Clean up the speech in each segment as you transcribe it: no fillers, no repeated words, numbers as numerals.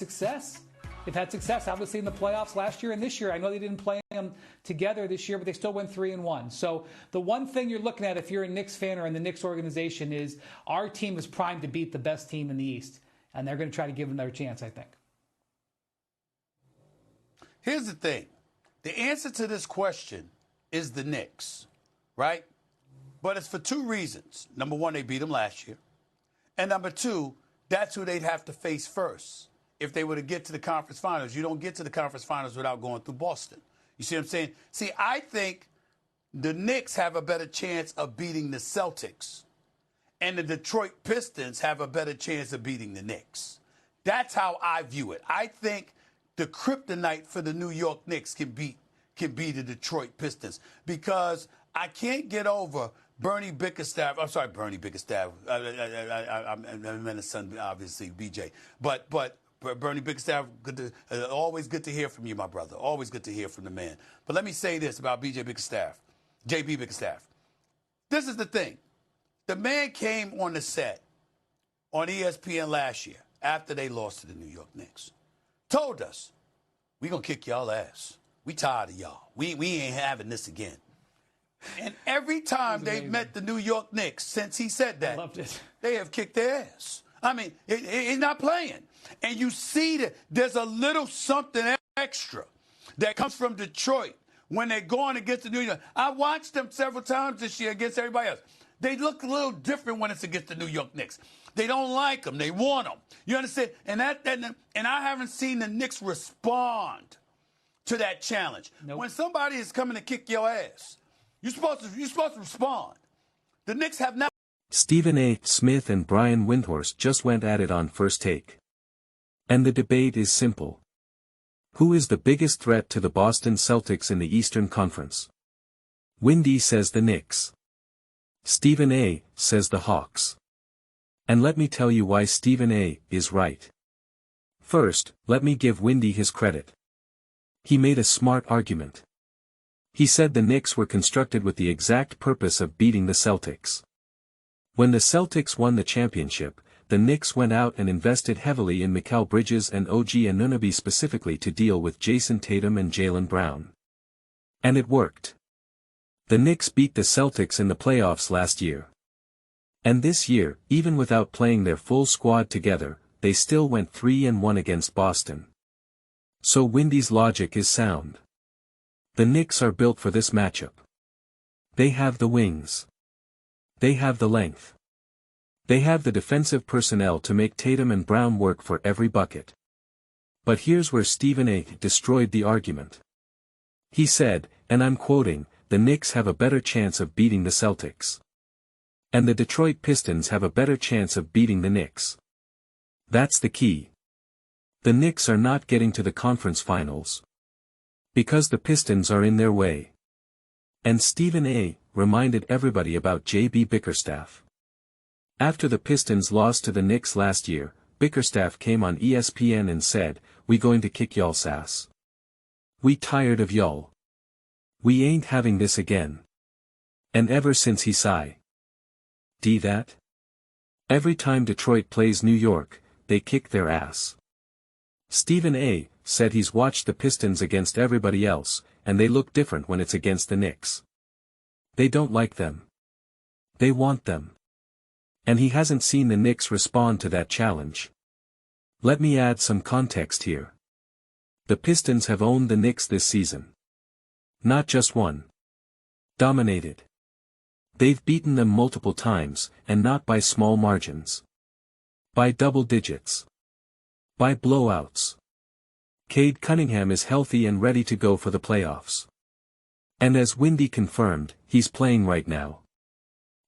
success. They've had success, obviously, in the playoffs last year and this year. I know they didn't play them together this year, but they still went 3-1. So the one thing you're looking at if you're a Knicks fan or in the Knicks organization is our team is primed to beat the best team in the East, and they're going to try to give them their chance, I think. Here's the thing. The answer to this question is the Knicks, right? But it's for two reasons. Number one, they beat them last year. And number two, that's who they'd have to face first. If they were to get to the conference finals, you don't get to the conference finals without going through Boston. You see what I'm saying? See, I think the Knicks have a better chance of beating the Celtics, and the Detroit Pistons have a better chance of beating the Knicks. That's how I view it. I think the kryptonite for the New York Knicks can be the Detroit Pistons, because I can't get over Bernie Bickerstaff. I'm sorry, Bernie Bickerstaff. I meant his son, obviously, BJ. But Bernie Bickerstaff, always good to hear from you, my brother. Always good to hear from the man. But let me say this about JB Bickerstaff. This is the thing. The man came on the set on ESPN last year after they lost to the New York Knicks. Told us, we going to kick y'all ass. We tired of y'all. We ain't having this again. And every time they've met the New York Knicks since he said that, they have kicked their ass. I mean, he's not playing. And you see that there's a little something extra that comes from Detroit when they're going against the New York. I watched them several times this year against everybody else. They look a little different when it's against the New York Knicks. They don't like them. They want them. You understand? And I haven't seen the Knicks respond to that challenge. Nope. When somebody is coming to kick your ass, you're supposed to respond. The Knicks have not. Stephen A. Smith and Brian Windhorst just went at it on First Take. And the debate is simple. Who is the biggest threat to the Boston Celtics in the Eastern Conference? Windy says the Knicks. Stephen A. says the Hawks. And let me tell you why Stephen A. is right. First, let me give Windy his credit. He made a smart argument. He said the Knicks were constructed with the exact purpose of beating the Celtics. When the Celtics won the championship, the Knicks went out and invested heavily in Mikal Bridges and OG Anunoby specifically to deal with Jason Tatum and Jaylen Brown. And it worked. The Knicks beat the Celtics in the playoffs last year. And this year, even without playing their full squad together, they still went 3-1 against Boston. So Windy's logic is sound. The Knicks are built for this matchup. They have the wings. They have the length. They have the defensive personnel to make Tatum and Brown work for every bucket. But here's where Stephen A. destroyed the argument. He said, and I'm quoting, the Knicks have a better chance of beating the Celtics. And the Detroit Pistons have a better chance of beating the Knicks. That's the key. The Knicks are not getting to the conference finals. Because the Pistons are in their way. And Stephen A. reminded everybody about JB Bickerstaff. After the Pistons lost to the Knicks last year, Bickerstaff came on ESPN and said, "We going to kick y'all's ass. We tired of y'all. We ain't having this again." And ever since he sigh. That? Every time Detroit plays New York, they kick their ass. Stephen A. said he's watched the Pistons against everybody else, and they look different when it's against the Knicks. They don't like them. They want them. And he hasn't seen the Knicks respond to that challenge. Let me add some context here. The Pistons have owned the Knicks this season. Not just one. Dominated. They've beaten them multiple times, and not by small margins. By double digits. By blowouts. Cade Cunningham is healthy and ready to go for the playoffs. And as Windy confirmed, he's playing right now.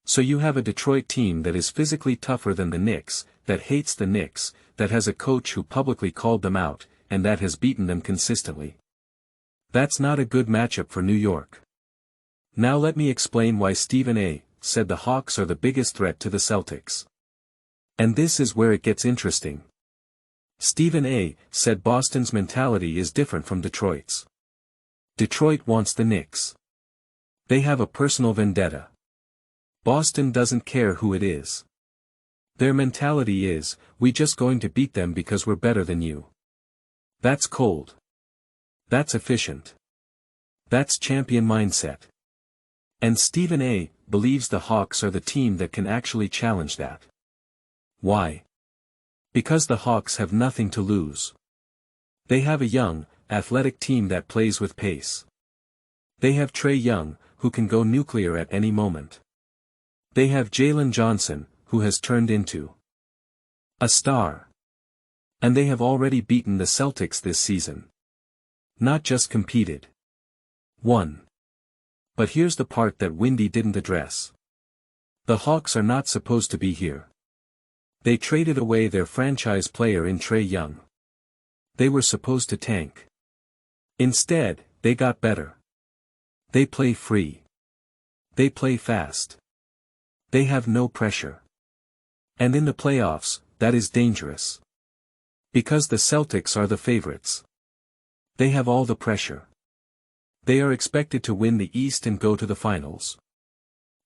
So you have a Detroit team that is physically tougher than the Knicks, that hates the Knicks, that has a coach who publicly called them out, and that has beaten them consistently. That's not a good matchup for New York. Now let me explain why Stephen A. said the Hawks are the biggest threat to the Celtics. And this is where it gets interesting. Stephen A. said Boston's mentality is different from Detroit's. Detroit wants the Knicks. They have a personal vendetta. Boston doesn't care who it is. Their mentality is, we just going to beat them because we're better than you. That's cold. That's efficient. That's champion mindset. And Stephen A. believes the Hawks are the team that can actually challenge that. Why? Because the Hawks have nothing to lose. They have a young, athletic team that plays with pace. They have Trae Young, who can go nuclear at any moment. They have Jalen Johnson, who has turned into a star. And they have already beaten the Celtics this season. Not just competed. Won. But here's the part that Windy didn't address. The Hawks are not supposed to be here. They traded away their franchise player in Trae Young. They were supposed to tank. Instead, they got better. They play free. They play fast. They have no pressure. And in the playoffs, that is dangerous. Because the Celtics are the favorites. They have all the pressure. They are expected to win the East and go to the finals.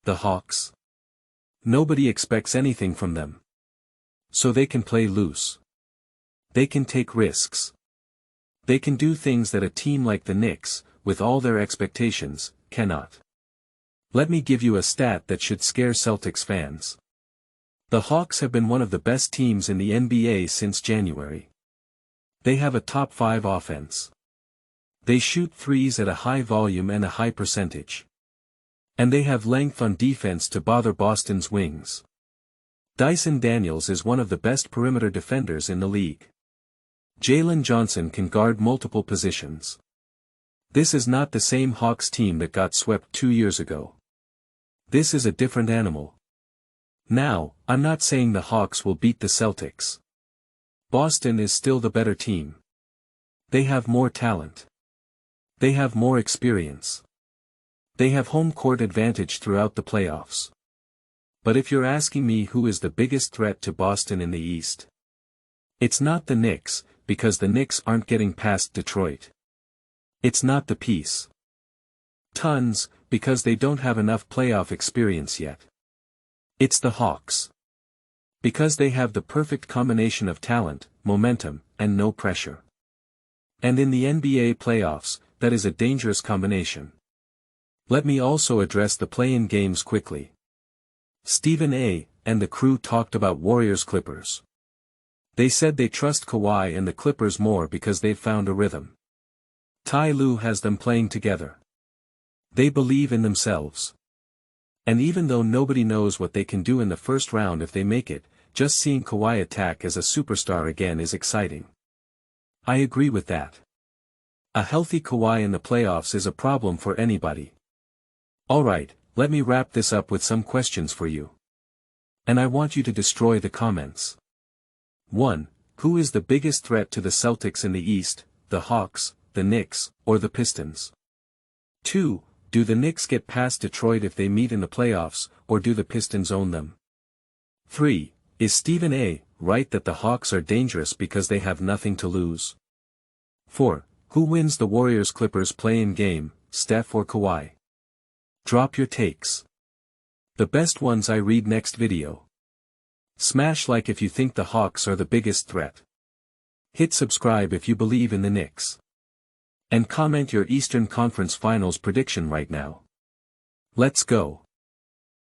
The Hawks? Nobody expects anything from them. So they can play loose. They can take risks. They can do things that a team like the Knicks, with all their expectations, cannot. Let me give you a stat that should scare Celtics fans. The Hawks have been one of the best teams in the NBA since January. They have a top 5 offense. They shoot threes at a high volume and a high percentage. And they have length on defense to bother Boston's wings. Dyson Daniels is one of the best perimeter defenders in the league. Jalen Johnson can guard multiple positions. This is not the same Hawks team that got swept 2 years ago. This is a different animal. Now, I'm not saying the Hawks will beat the Celtics. Boston is still the better team. They have more talent. They have more experience. They have home court advantage throughout the playoffs. But if you're asking me who is the biggest threat to Boston in the East, it's not the Knicks, because the Knicks aren't getting past Detroit. It's not the Peace. Tons, because they don't have enough playoff experience yet. It's the Hawks. Because they have the perfect combination of talent, momentum, and no pressure. And in the NBA playoffs, that is a dangerous combination. Let me also address the play-in games quickly. Stephen A. and the crew talked about Warriors-Clippers. They said they trust Kawhi and the Clippers more because they've found a rhythm. Ty Lue has them playing together. They believe in themselves. And even though nobody knows what they can do in the first round if they make it, just seeing Kawhi attack as a superstar again is exciting. I agree with that. A healthy Kawhi in the playoffs is a problem for anybody. Alright, let me wrap this up with some questions for you. And I want you to destroy the comments. 1. Who is the biggest threat to the Celtics in the East, the Hawks, the Knicks, or the Pistons? 2. Do the Knicks get past Detroit if they meet in the playoffs, or do the Pistons own them? 3. Is Stephen A. right that the Hawks are dangerous because they have nothing to lose? 4. Who wins the Warriors-Clippers play-in game, Steph or Kawhi? Drop your takes. The best ones I read next video. Smash like if you think the Hawks are the biggest threat. Hit subscribe if you believe in the Knicks. And comment your Eastern Conference Finals prediction right now. Let's go.